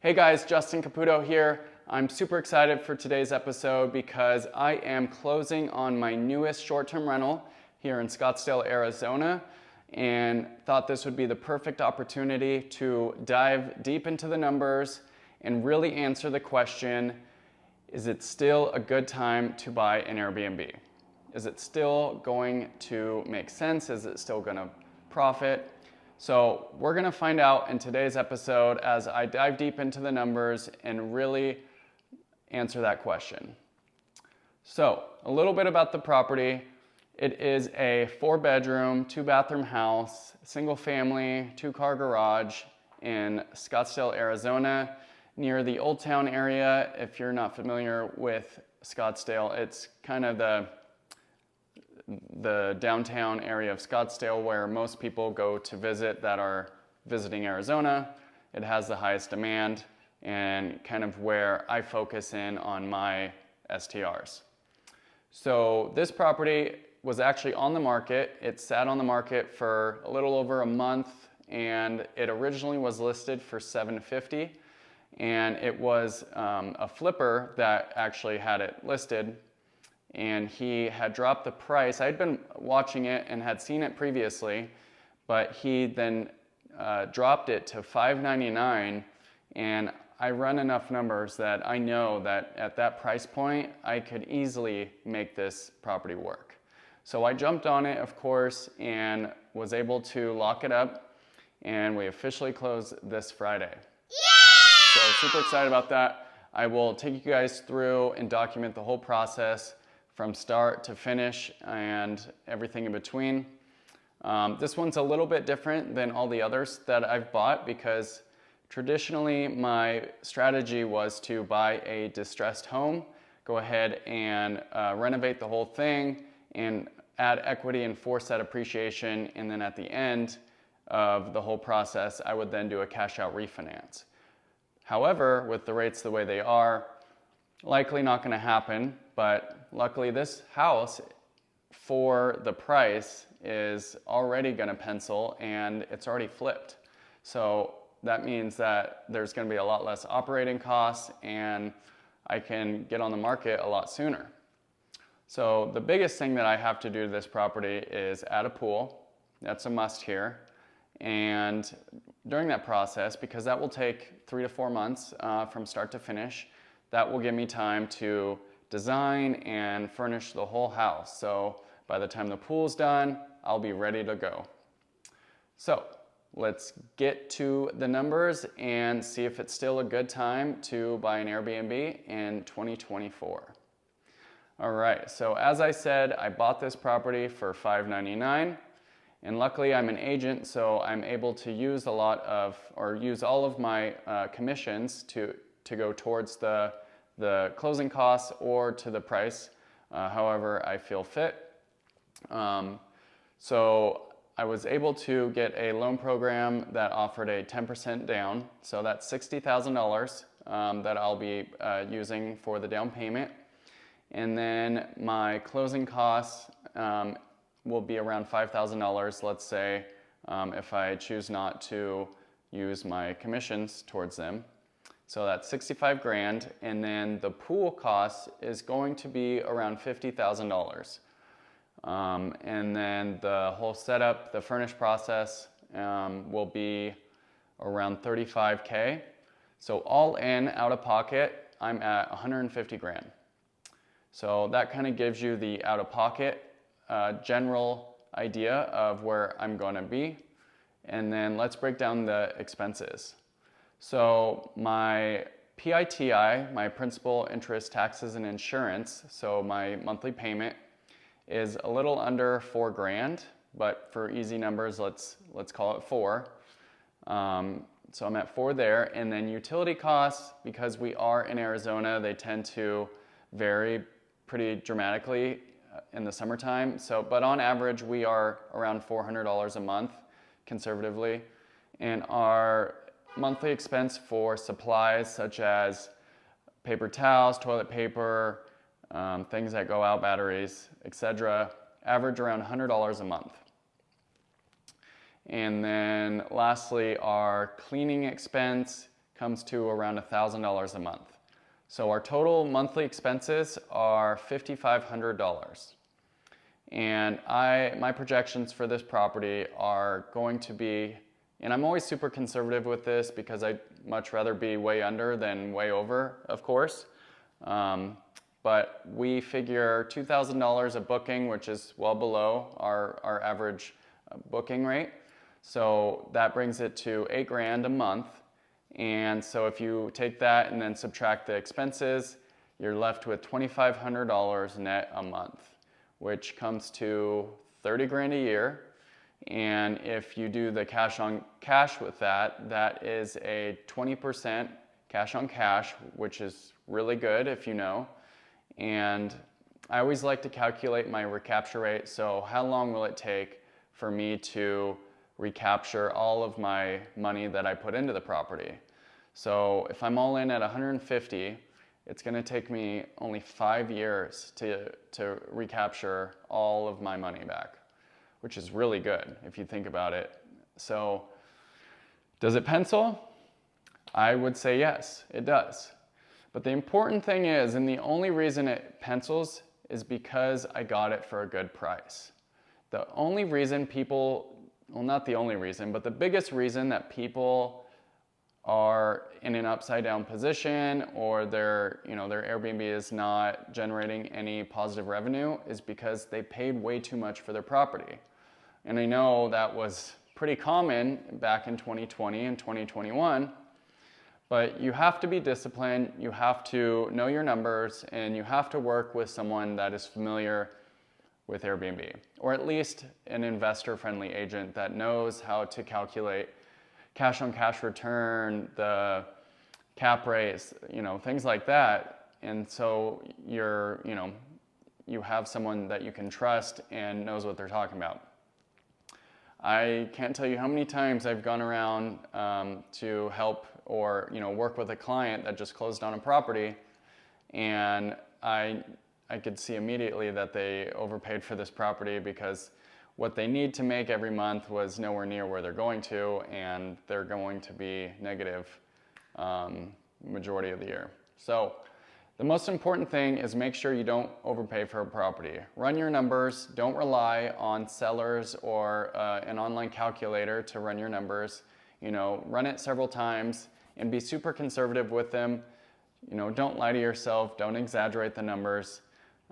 Hey guys, Justin Caputo here. I'm super excited for today's episode because I am closing on my newest short-term rental here in Scottsdale, Arizona, and thought this would be the perfect opportunity to dive deep into the numbers and really answer the question, is it still a good time to buy an Airbnb? Is it still going to make sense? Is it still going to profit? So we're going to find out in today's episode as I dive deep into the numbers and really answer that question. So a little bit about the property. It is a 4-bedroom, 2-bathroom house, single family, 2-car garage in Scottsdale, Arizona, near the Old Town area. If you're not familiar with Scottsdale, it's kind of the downtown area of Scottsdale where most people go to visit that are visiting Arizona. It has the highest demand and kind of where I focus in on my STRs. So this property was actually on the market. It sat on the market for a little over a month, and it originally was listed for $750,000, and it was a flipper that actually had it listed, and he had dropped the price. I'd been watching it and had seen it previously, but he then dropped it to $599, and I run enough numbers that I know that at that price point, I could easily make this property work. So I jumped on it, of course, and was able to lock it up, and we officially closed this Friday. Yeah! So super excited about that. I will take you guys through and document the whole process from start to finish and everything in between. This one's a little bit different than all the others that I've bought because traditionally my strategy was to buy a distressed home, go ahead and renovate the whole thing and add equity and force that appreciation, and then at the end of the whole process I would then do a cash out refinance. However, with the rates the way they are, likely not going to happen, but luckily this house for the price is already going to pencil and it's already flipped. So that means that there's going to be a lot less operating costs and I can get on the market a lot sooner. So the biggest thing that I have to do to this property is add a pool. That's a must here. And during that process, because that will take 3 to 4 months from start to finish, that will give me time to design and furnish the whole house. So by the time the pool's done, I'll be ready to go. So let's get to the numbers and see if it's still a good time to buy an Airbnb in 2024. All right, so as I said, I bought this property for $599, and luckily I'm an agent, so I'm able to use all of my commissions to go towards the closing costs or to the price, however I feel fit. So I was able to get a loan program that offered a 10% down, so that's $60,000 that I'll be using for the down payment. And then my closing costs will be around $5,000, let's say, if I choose not to use my commissions towards them. So that's $65,000, and then the pool cost is going to be around $50,000. And then the whole setup, the furnish process, will be around $35,000. So all in, out of pocket, I'm at $150,000. So that kind of gives you the out of pocket general idea of where I'm going to be. And then let's break down the expenses. So my PITI, my principal, interest, taxes, and insurance, so my monthly payment is a little under $4,000, but for easy numbers, let's call it 4. So I'm at 4 there, and then utility costs, because we are in Arizona, they tend to vary pretty dramatically in the summertime. But on average, we are around $400 a month, conservatively, and our monthly expense for supplies such as paper towels, toilet paper, things that go out, batteries, etc., average around $100 a month. And then lastly, our cleaning expense comes to around $1,000 a month. So our total monthly expenses are $5,500. And my projections for this property are going to be, and I'm always super conservative with this because I'd much rather be way under than way over, of course. But we figure $2,000 a booking, which is well below our average booking rate. So that brings it to $8,000 a month. And so if you take that and then subtract the expenses, you're left with $2,500 net a month, which comes to $30,000 a year. And if you do the cash on cash with that, that is a 20% cash on cash, which is really good if you know. And I always like to calculate my recapture rate. So how long will it take for me to recapture all of my money that I put into the property? So if I'm all in at 150, it's going to take me only 5 years to recapture all of my money back, which is really good if you think about it. So does it pencil? I would say yes, it does. But the important thing is, and the only reason it pencils is because I got it for a good price. The only reason people, well, not the only reason, but the biggest reason that people are in an upside down position or their Airbnb is not generating any positive revenue is because they paid way too much for their property. And I know that was pretty common back in 2020 and 2021, but you have to be disciplined, you have to know your numbers, and you have to work with someone that is familiar with Airbnb, or at least an investor-friendly agent that knows how to calculate cash on cash return, the cap rates, things like that. And so you have someone that you can trust and knows what they're talking about. I can't tell you how many times I've gone around to help or work with a client that just closed on a property, and I could see immediately that they overpaid for this property because what they need to make every month was nowhere near where they're going to, and they're going to be negative majority of the year. So the most important thing is make sure you don't overpay for a property. Run your numbers. Don't rely on sellers or an online calculator to run your numbers. Run it several times and be super conservative with them. Don't lie to yourself. Don't exaggerate the numbers.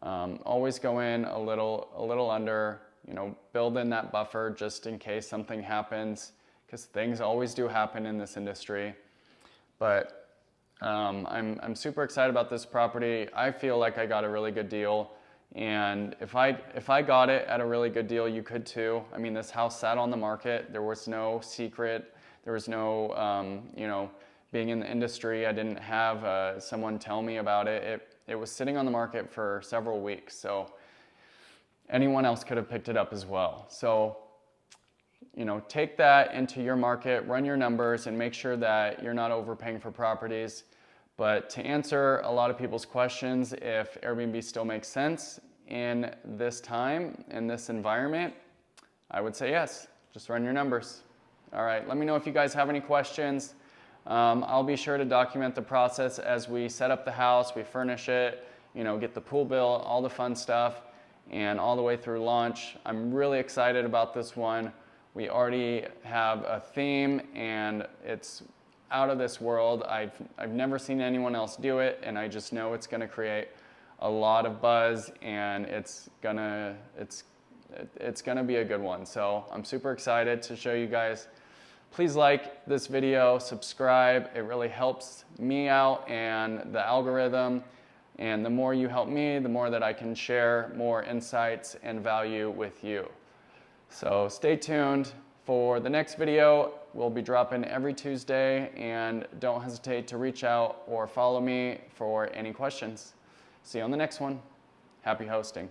Always go in a little under. Build in that buffer just in case something happens, because things always do happen in this industry. But I'm super excited about this property. I feel like I got a really good deal, and if I got it at a really good deal, you could too. I mean, this house sat on the market. There was no secret. There was no being in the industry. I didn't have someone tell me about it. It was sitting on the market for several weeks. So anyone else could have picked it up as well. So, take that into your market, run your numbers, and make sure that you're not overpaying for properties. But to answer a lot of people's questions, if Airbnb still makes sense in this time, in this environment, I would say yes. Just run your numbers. All right, let me know if you guys have any questions. I'll be sure to document the process as we set up the house, we furnish it, get the pool bill, all the fun stuff, and all the way through launch. I'm really excited about this one. We already have a theme, and it's out of this world. I've never seen anyone else do it, and I just know it's gonna create a lot of buzz, and it's gonna be a good one. So I'm super excited to show you guys. Please like this video, subscribe. It really helps me out and the algorithm. And the more you help me, the more that I can share more insights and value with you. So stay tuned for the next video. We'll be dropping every Tuesday, and don't hesitate to reach out or follow me for any questions. See you on the next one. Happy hosting.